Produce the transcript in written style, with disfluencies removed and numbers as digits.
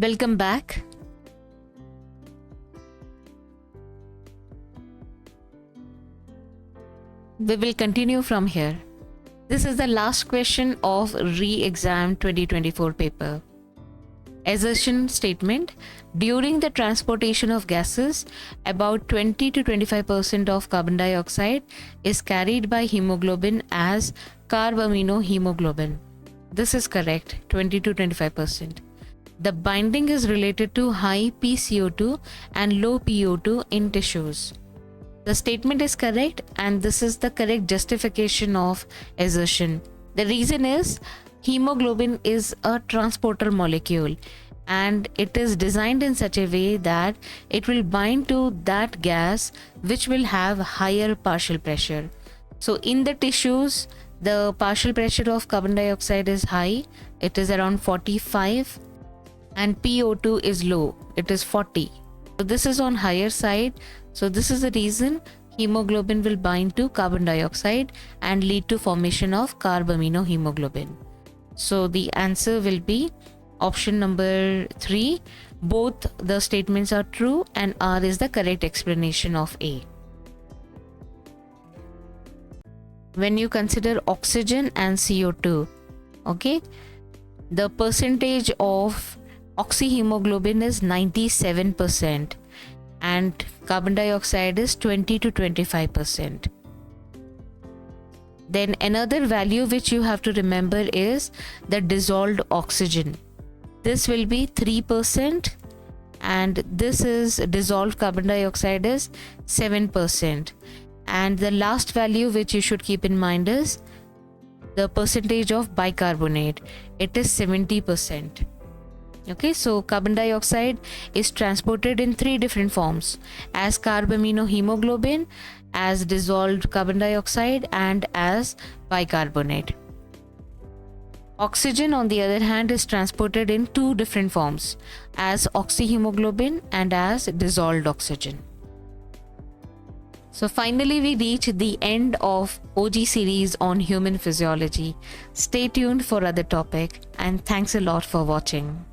Welcome back. We will continue from here. This is the last question of re-exam 2024 paper. Assertion statement: during the transportation of gases, about 20 to 25% of carbon dioxide is carried by hemoglobin as carbaminohemoglobin. This is correct, 20 to 25%. The binding is related to high pCO2 and low PO2 in tissues. The statement is correct, and this is the correct justification of assertion. The reason is hemoglobin is a transporter molecule, and it is designed in such a way that it will bind to that gas which will have higher partial pressure. So in the tissues, the partial pressure of carbon dioxide is high, it is around 45, and PO2 is low, it is 40. So this is on higher side. So this is the reason hemoglobin will bind to carbon dioxide and lead to formation of carbaminohemoglobin. So the answer will be option number 3. Both the statements are true and R is the correct explanation of A. When you consider oxygen and CO2, okay, the percentage of oxyhemoglobin is 97% and carbon dioxide is 20 to 25%. Then another value which you have to remember is the dissolved oxygen. This will be 3% and this is dissolved carbon dioxide is 7%. And the last value which you should keep in mind is the percentage of bicarbonate. It is 70%. Okay, so carbon dioxide is transported in 3 different forms: as carbaminohemoglobin, as dissolved carbon dioxide, and as bicarbonate. Oxygen, on the other hand, is transported in 2 different forms: as oxyhemoglobin and as dissolved oxygen. So finally we reach the end of OG series on human physiology. Stay tuned for other topic, and thanks a lot for watching.